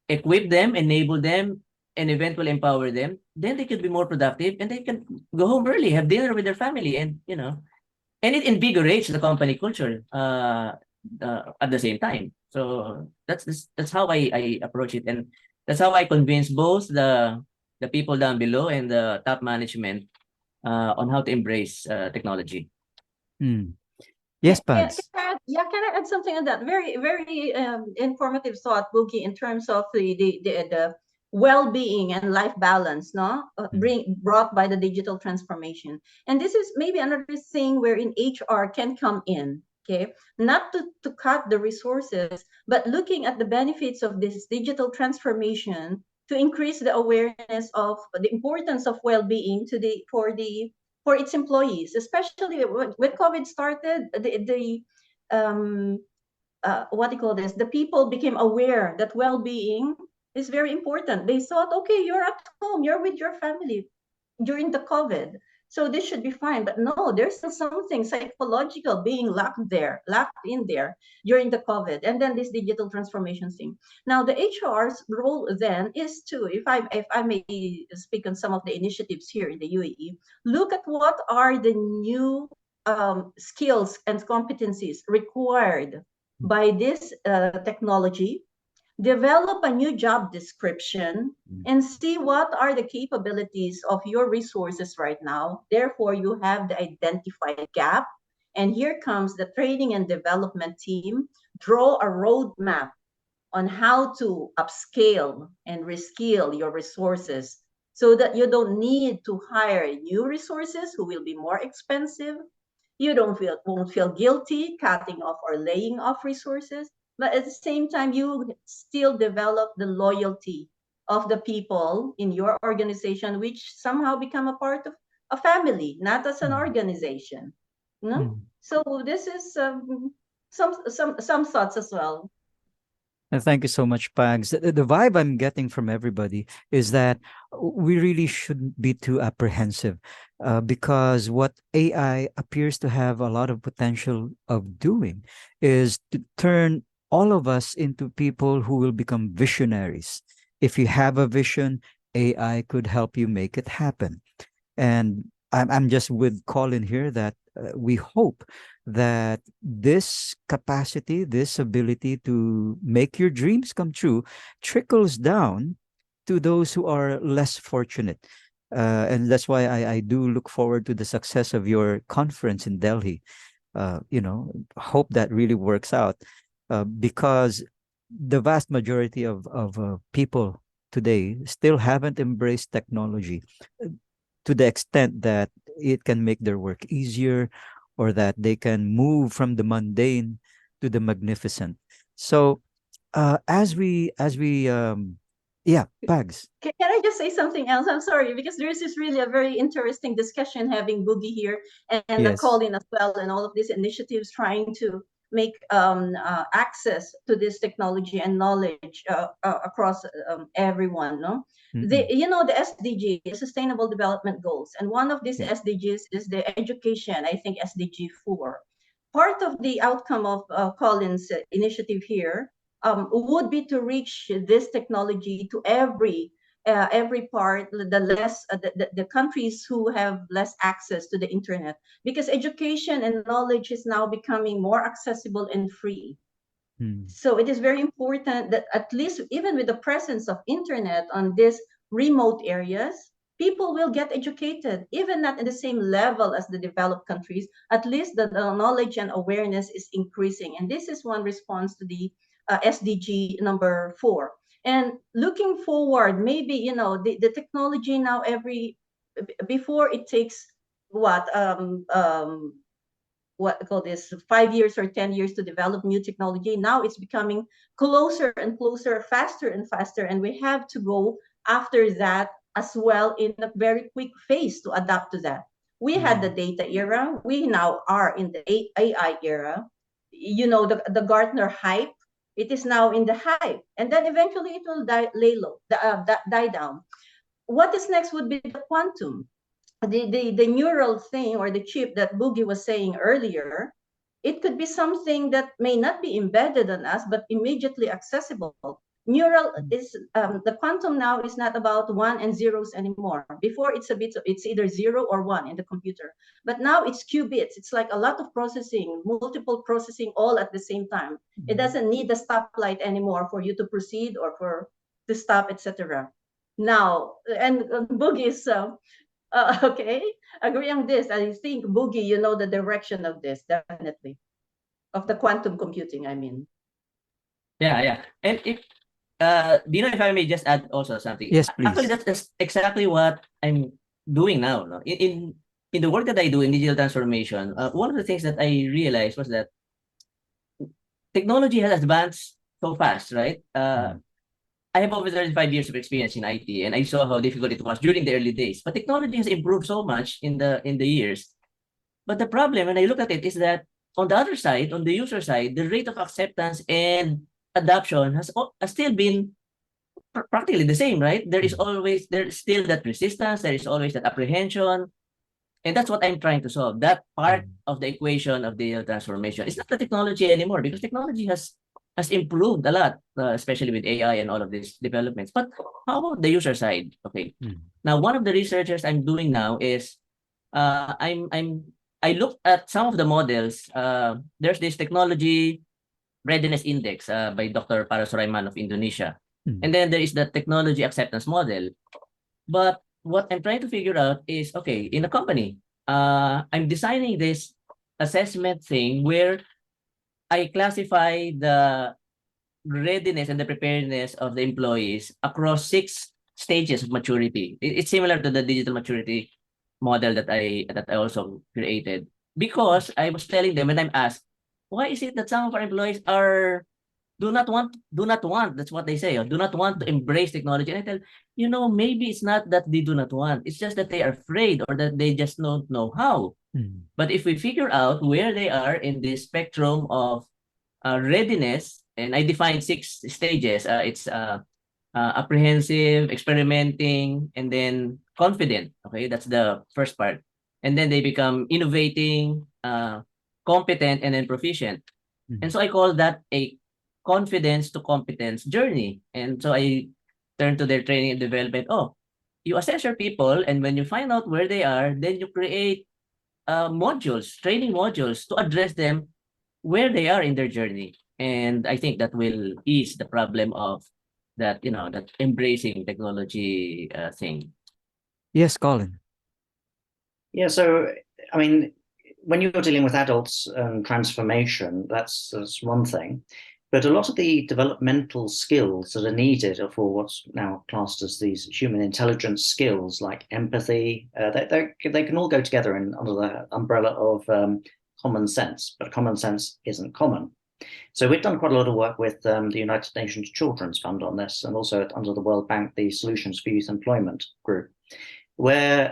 equip them, enable them, and eventually empower them, then they could be more productive and they can go home early, have dinner with their family, and it invigorates the company culture at the same time. So that's how I approach it, and that's how I convince both the people down below and the top management on how to embrace technology. Mm. Yes, Can Pags. I add, yeah, can I add something on that? Very, very informative thought, Boogie, in terms of the well-being and life balance, no, brought by the digital transformation. And this is maybe another thing wherein HR can come in. Okay, not to cut the resources, but looking at the benefits of this digital transformation to increase the awareness of the importance of well-being for its employees, especially when COVID started. What do you call this? The people became aware that well-being is very important. They thought, okay, you're at home, you're with your family during the COVID, so this should be fine. But no, there's still something psychological being locked in there during the COVID, and then this digital transformation thing. Now, the HR's role then is to, if I may speak on some of the initiatives here in the UAE, look at what are the new skills and competencies required by this technology, develop a new job description, and see what are the capabilities of your resources right now. Therefore, you have the identified gap. And here comes the training and development team. Draw a roadmap on how to upscale and reskill your resources so that you don't need to hire new resources who will be more expensive. You won't feel guilty cutting off or laying off resources, but at the same time, you still develop the loyalty of the people in your organization, which somehow become a part of a family, not as an organization. No? So this is some thoughts as well. And thank you so much, Pags. The vibe I'm getting from everybody is that we really shouldn't be too apprehensive, because what AI appears to have a lot of potential of doing is to turn all of us into people who will become visionaries. If you have a vision, AI could help you make it happen. And I'm just with Colin here that we hope that this capacity, this ability to make your dreams come true trickles down to those who are less fortunate. And that's why I do look forward to the success of your conference in Delhi. Hope that really works out, because the vast majority of people today still haven't embraced technology to the extent that it can make their work easier, or that they can move from the mundane to the magnificent. So as we yeah, Pags. Can I just say something else? I'm sorry, because there's this really a very interesting discussion having Boogie here and Yes. Colin as well, and all of these initiatives trying to make access to this technology and knowledge across everyone. No, Mm-mm. the SDG, the Sustainable Development Goals, and one of these Yeah. SDGs is the education. I think SDG 4. Part of the outcome of Colin's initiative here would be to reach this technology to every part, the countries who have less access to the internet, because education and knowledge is now becoming more accessible and free. Mm. So it is very important that at least even with the presence of internet on these remote areas, people will get educated, even not in the same level as the developed countries. At least the knowledge and awareness is increasing. And this is one response to the SDG number 4. And looking forward, maybe, the technology now before it takes what call this 5 years or 10 years to develop new technology. Now it's becoming closer and closer, faster and faster, and we have to go after that as well in a very quick phase to adapt to that. We had the data era, we now are in the AI era. The Gartner hype It is now in the hype, and then eventually it will die down. What is next would be the quantum, the neural thing or the chip that Boogie was saying earlier. It could be something that may not be embedded on us, but immediately accessible. Neural is the quantum now is not about one and zeros anymore. Before it's either 0 or 1 in the computer, but now it's qubits. It's like a lot of processing, multiple processing all at the same time. It doesn't need the stoplight anymore for you to proceed or for to stop, etc. Now, and Boogie is okay, agree on this. I think Boogie, you know the direction of this, definitely, of the quantum computing, I mean. Yeah. And if Dino, if I may just add also something. Yes, Actually, please. that's exactly what I'm doing now. No? In the work that I do in digital transformation, one of the things that I realized was that technology has advanced so fast, right? I have over 35 years of experience in IT, and I saw how difficult it was during the early days. But technology has improved so much in the years. But the problem, when I look at it, is that on the other side, on the user side, the rate of acceptance and adoption has still been practically the same, right? There's still that resistance, there is always that apprehension, and that's what I'm trying to solve. That part of the equation of digital transformation. It's not the technology anymore, because technology has improved a lot, especially with AI and all of these developments. But how about the user side? Okay. Now, one of the researchers I'm doing now is I looked at some of the models. There's this technology readiness index by Dr. Parasuraiman of Indonesia. And then there is the technology acceptance model. But what I'm trying to figure out is, okay, in a company, I'm designing this assessment thing where I classify the readiness and the preparedness of the employees across 6 stages of maturity. It's similar to the digital maturity model that I also created, because I was telling them when I'm asked, why is it that some of our employees do not want, that's what they say, do not want to embrace technology. And I tell, maybe it's not that they do not want, it's just that they are afraid or that they just don't know how. But if we figure out where they are in the spectrum of readiness, and I define 6 stages, it's apprehensive, experimenting, and then confident. Okay, that's the first part. And then they become innovating, competent, and then proficient. And so I call that a confidence to competence journey. And so I turn to their training and development. Oh, you assess your people, and when you find out where they are, then you create modules, training modules to address them where they are in their journey. And I think that will ease the problem of that, that embracing technology thing. Yes, Colin. Yeah, so I mean, when you're dealing with adults and transformation, that's one thing. But a lot of the developmental skills that are needed are for what's now classed as these human intelligence skills, like empathy. They can all go together under the umbrella of common sense, but common sense isn't common. So we've done quite a lot of work with the United Nations Children's Fund on this, and also under the World Bank, the Solutions for Youth Employment group, where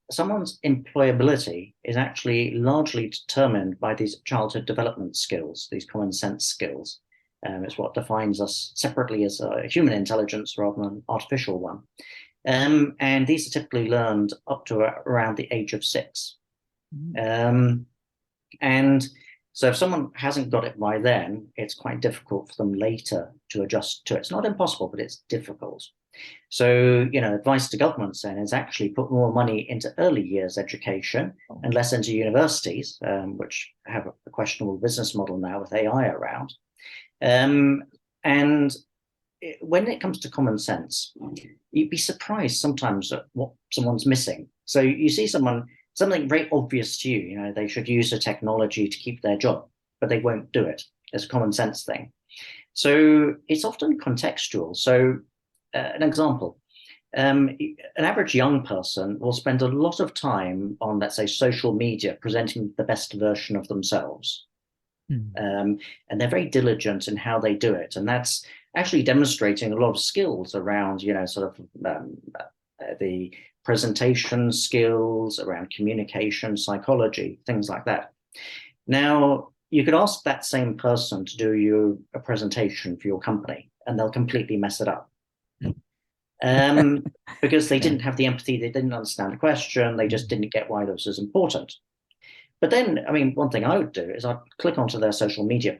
someone's employability is actually largely determined by these childhood development skills, these common sense skills. It's what defines us separately as a human intelligence rather than an artificial one. And these are typically learned up to around the age of 6. And so if someone hasn't got it by then, it's quite difficult for them later to adjust to it. It's not impossible, but it's difficult. So, advice to governments then is actually put more money into early years education and less into universities, which have a questionable business model now with AI around. And when it comes to common sense, you'd be surprised sometimes at what someone's missing. So you see something very obvious to you, they should use the technology to keep their job, but they won't do it. It's a common sense thing. So it's often contextual. So an example, an average young person will spend a lot of time on, let's say, social media, presenting the best version of themselves. And they're very diligent in how they do it. And that's actually demonstrating a lot of skills around, the presentation skills, around communication, psychology, things like that. Now, you could ask that same person to do you a presentation for your company, and they'll completely mess it up. Because they didn't have the empathy, they didn't understand the question, they just didn't get why this was important. But then, I mean, one thing I would do is I'd click onto their social media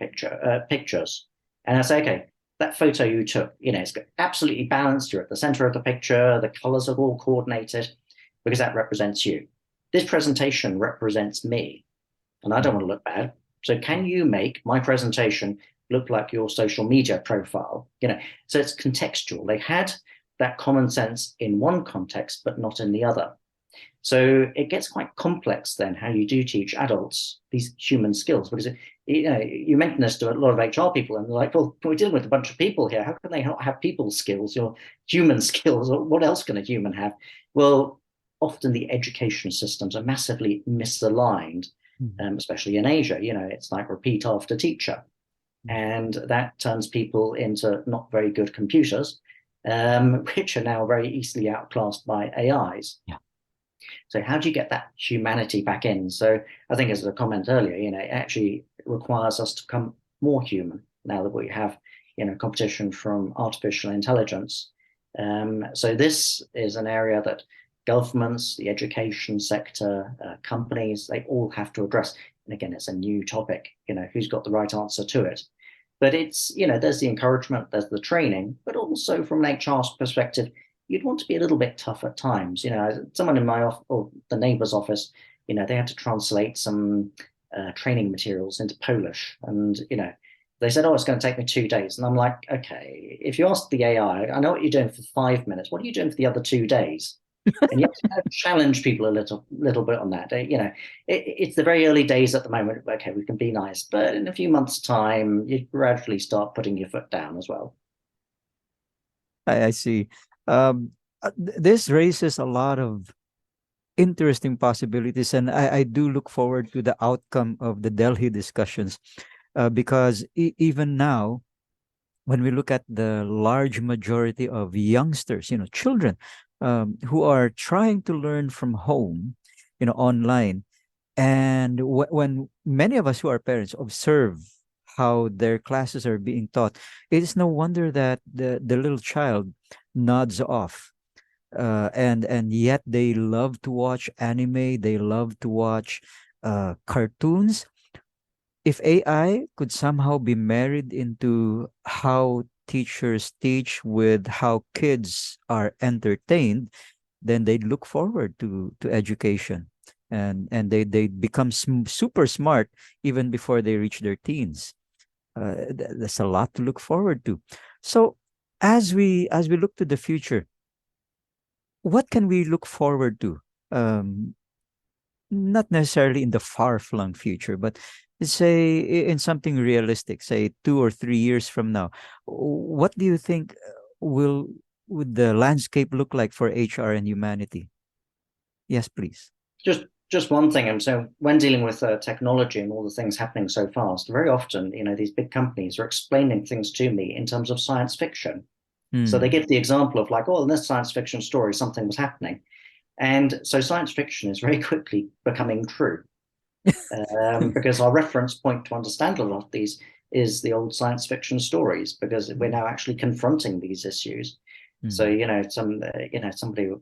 pictures, and I say, okay, that photo you took, it's absolutely balanced, you're at the center of the picture, the colors are all coordinated, because that represents you. This presentation represents me, and I don't want to look bad. So can you make my presentation look like your social media profile? So it's contextual. They had that common sense in one context, but not in the other. So it gets quite complex then how you do teach adults these human skills, because you mentioned this to a lot of HR people, and they're like, well, we're dealing with a bunch of people here. How can they not have people skills or human skills? Or what else can a human have? Well, often the education systems are massively misaligned, especially in Asia. It's like repeat after teacher. And that turns people into not very good computers, which are now very easily outclassed by AIs. Yeah. So how do you get that humanity back in? So I think, as a comment earlier, it actually requires us to become more human now that we have, competition from artificial intelligence. So this is an area that governments, the education sector, companies, they all have to address. And again, it's a new topic, who's got the right answer to it. But it's, there's the encouragement, there's the training, but also from an HR perspective, you'd want to be a little bit tough at times. Someone in my office, or the neighbor's office, they had to translate some training materials into Polish. And, they said, oh, it's going to take me 2 days. And I'm like, okay, if you ask the AI, I know what you're doing for 5 minutes. What are you doing for the other 2 days? And you have to kind of challenge people a little bit on that. It's the very early days at the moment. Okay, we can be nice, but in a few months' time, you gradually start putting your foot down as well. I see. This raises a lot of interesting possibilities, and I do look forward to the outcome of the Delhi discussions, because even now, when we look at the large majority of youngsters, children, who are trying to learn from home, online, and when many of us who are parents observe how their classes are being taught, it is no wonder that the little child nods off, and yet they love to watch anime, they love to watch cartoons. If AI could somehow be married into how teachers teach with how kids are entertained, then they'd look forward to education, and they become super smart even before they reach their teens. There's a lot to look forward to. So as we look to the future, what can we look forward to? Not necessarily in the far-flung future, but say in something realistic, say 2 or 3 years from now. What do you think would the landscape look like for HR and humanity? Yes, please. Just one thing. And so when dealing with technology and all the things happening so fast, very often, these big companies are explaining things to me in terms of science fiction. So they give the example of like, oh, in this science fiction story, something was happening. And so science fiction is very quickly becoming true. Because our reference point to understand a lot of these is the old science fiction stories, because we're now actually confronting these issues. So, somebody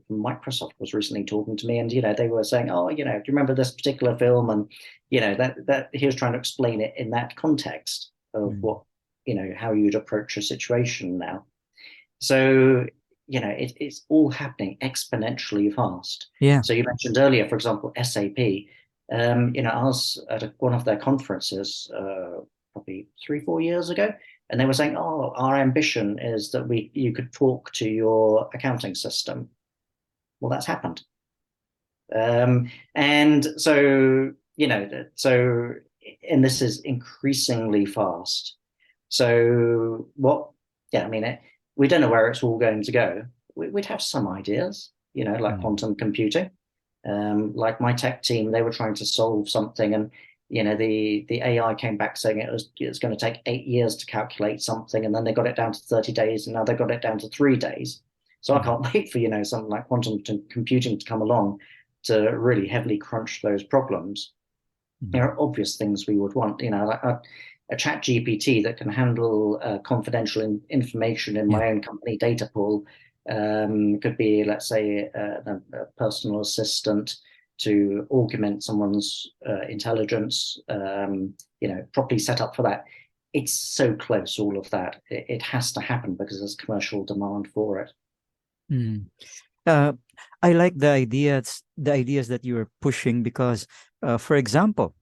from Microsoft was recently talking to me, and, they were saying, oh, do you remember this particular film? And, that he was trying to explain it in that context of what, how you'd approach a situation now. So, it's all happening exponentially fast. Yeah. So you mentioned earlier, for example, SAP. I was at one of their conferences probably 3-4 years ago, and they were saying, "Oh, our ambition is that you could talk to your accounting system." Well, that's happened, and so and this is increasingly fast. So we don't know where it's all going to go. We'd have some ideas, like quantum computing. Like my tech team, they were trying to solve something, and the AI came back saying it's going to take 8 years to calculate something, and then they got it down to 30 days, and now they got it down to 3 days. So I can't wait for something like quantum computing to come along to really heavily crunch those problems. There are obvious things we would want, like a chat GPT that can handle confidential information in my own company data pool. Could be, let's say, a personal assistant to augment someone's intelligence, properly set up for that. It's so close, all of that. It has to happen because there's commercial demand for it. Mm. I like the ideas that you're pushing because, for example,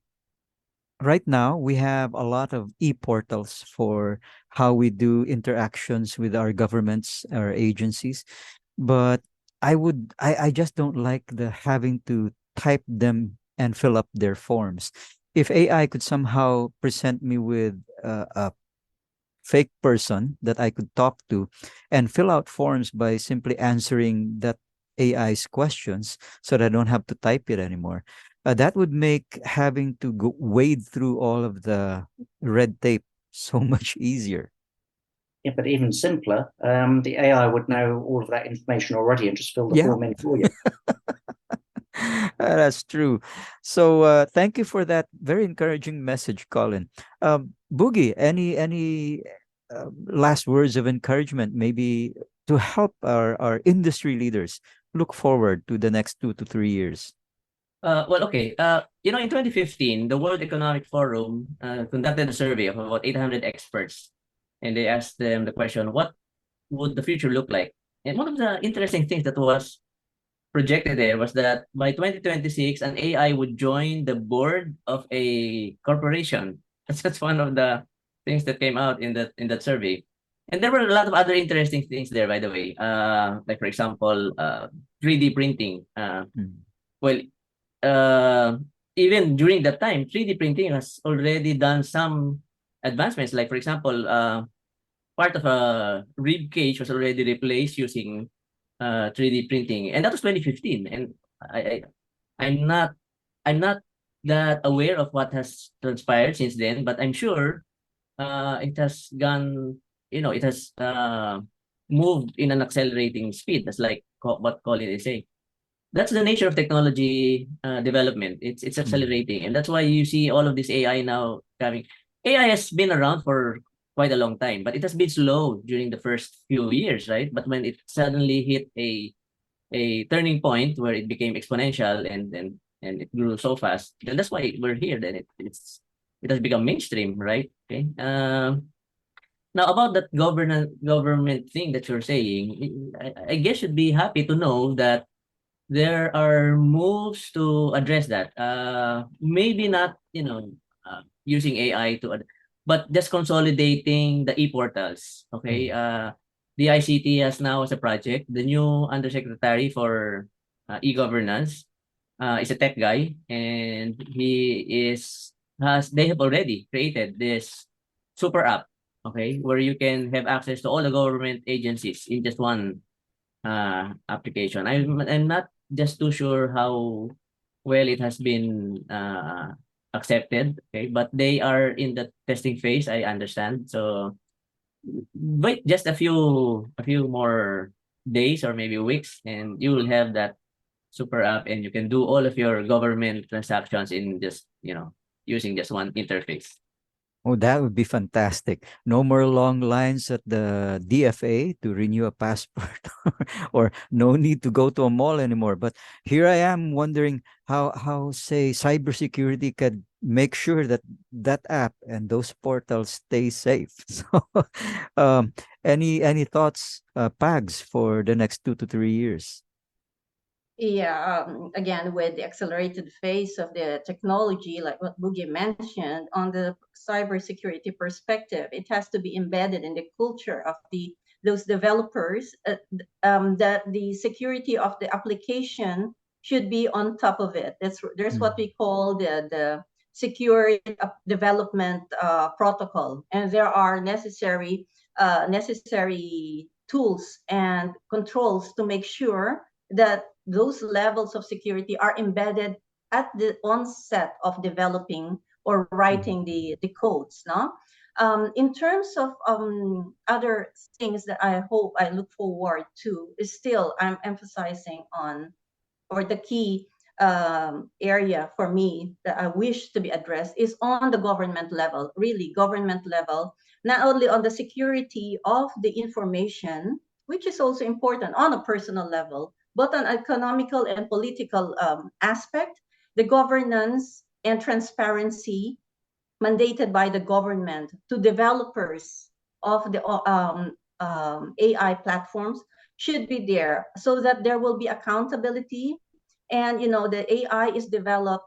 right now we have a lot of e-portals for how we do interactions with our governments, our agencies, but I just don't like the having to type them and fill up their forms. If AI could somehow present me with a fake person that I could talk to and fill out forms by simply answering that AI's questions so that I don't have to type it anymore. That would make having to go wade through all of the red tape so much easier. Yeah, but even simpler, the AI would know all of that information already and just fill the Yeah. form in for you. That's true. So thank you for that very encouraging message, Colin. Boogie, any last words of encouragement, maybe to help our industry leaders look forward to the next 2 to 3 years? Well, okay. In 2015, the World Economic Forum conducted a survey of about 800 experts, and they asked them the question, what would the future look like? And one of the interesting things that was projected there was that by 2026, an AI would join the board of a corporation. That's one of the things that came out in that survey. And there were a lot of other interesting things there, by the way. Like, for example, 3D printing. Mm. Well, uh, even during that time, 3D printing has already done some advancements. Like, for example, part of a rib cage was already replaced using 3D printing, and that was 2015. And I, I I'm not that aware of what has transpired since then, but I'm sure it has gone, it has moved in an accelerating speed. That's like what Colin is saying. That's the nature of technology development. It's Mm. accelerating, and that's why you see all of this AI now coming. AI has been around for quite a long time, but it has been slow during the first few years, right? But when it suddenly hit a turning point where it became exponential and it grew so fast, then that's why we're here. Then it has become mainstream, right? Okay. Now about that government thing that you're saying, I guess you'd be happy to know that there are moves to address that. Maybe not, using AI but just consolidating the e-portals. Okay. Mm. The ICT has now as a project, the new undersecretary for e-governance is a tech guy, and they have already created this super app, okay, where you can have access to all the government agencies in just one application. I'm not just too sure how well it has been accepted, okay, but they are in the testing phase, I understand. So wait just a few more days or maybe weeks, and you will have that super app, and you can do all of your government transactions in just using just one interface. Oh, that would be fantastic. No more long lines at the DFA to renew a passport, or no need to go to a mall anymore. But here I am wondering how say cybersecurity could make sure that that app and those portals stay safe. So, any thoughts, Pags, for the next 2 to 3 years? Yeah, again, with the accelerated phase of the technology, like what Boogie mentioned, on the cybersecurity perspective, it has to be embedded in the culture of those developers. That the security of the application should be on top of it. There's what Mm. we call the secure development protocol, and there are necessary tools and controls to make sure that those levels of security are embedded at the onset of developing or Mm. writing the codes. No? In terms of other things that I look forward to is still I'm emphasizing on, or the key area for me that I wish to be addressed is on the government level, really government level, not only on the security of the information, which is also important on a personal level, but on economical and political aspect, the governance and transparency mandated by the government to developers of the AI platforms should be there so that there will be accountability. And the AI is developed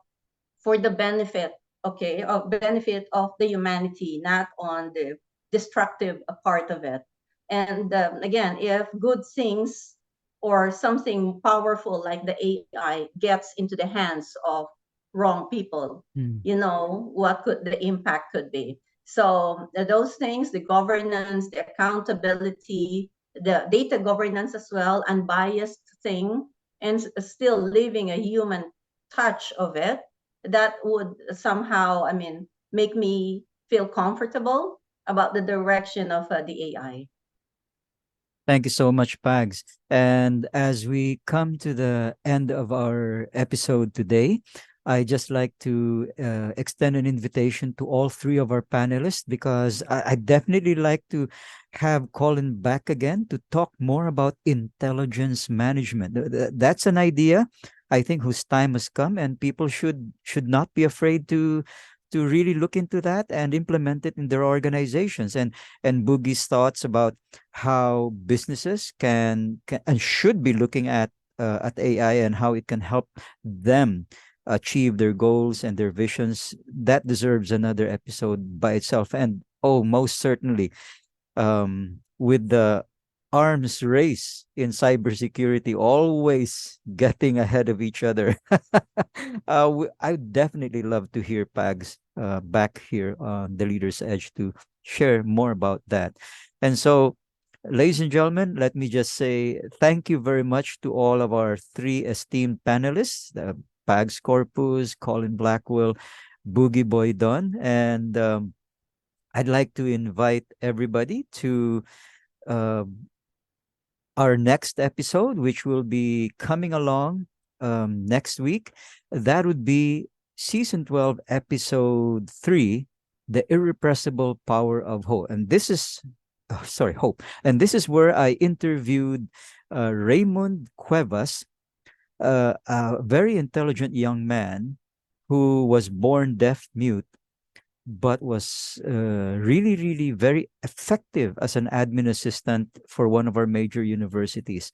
for the benefit, okay, of benefit of the humanity, not on the destructive part of it. And again, if good things or something powerful like the AI gets into the hands of wrong people, what could the impact could be. So those things, the governance, the accountability, the data governance as well, unbiased thing, and still leaving a human touch of it, that would somehow, make me feel comfortable about the direction of the AI. Thank you so much, Pags. And as we come to the end of our episode today, I just like to extend an invitation to all three of our panelists because I definitely like to have Colin back again to talk more about intelligence management. That's an idea, I think, whose time has come, and people should not be afraid to really look into that and implement it in their organizations. And Boogie's thoughts about how businesses can and should be looking at AI and how it can help them achieve their goals and their visions, that deserves another episode by itself. And oh, most certainly, with the arms race in cybersecurity always getting ahead of each other, I would definitely love to hear Pags back here on the Leader's Edge to share more about that. And so, ladies and gentlemen, let me just say thank you very much to all of our three esteemed panelists, Pags Corpuz, Colin Blackwell, Boogie Boydon. And I'd like to invite everybody to uh, our next episode, which will be coming along next week. That would be season 12, episode 3, The Irrepressible Power of Hope. And this is, Hope. And this is where I interviewed Raymond Cuevas, a very intelligent young man who was born deaf mute but was really, really very effective as an admin assistant for one of our major universities,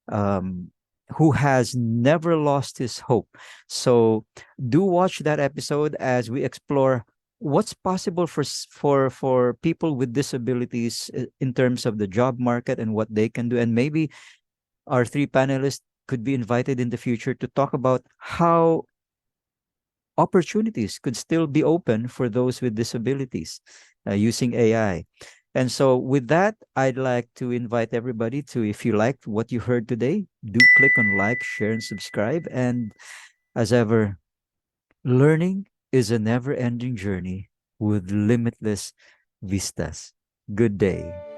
who has never lost his hope. So do watch that episode as we explore what's possible for people with disabilities in terms of the job market and what they can do. And maybe our three panelists could be invited in the future to talk about how opportunities could still be open for those with disabilities using AI. And so, with that, I'd like to invite everybody to, if you liked what you heard today, do click on like, share, and subscribe. And as ever, learning is a never ending journey with limitless vistas. Good day.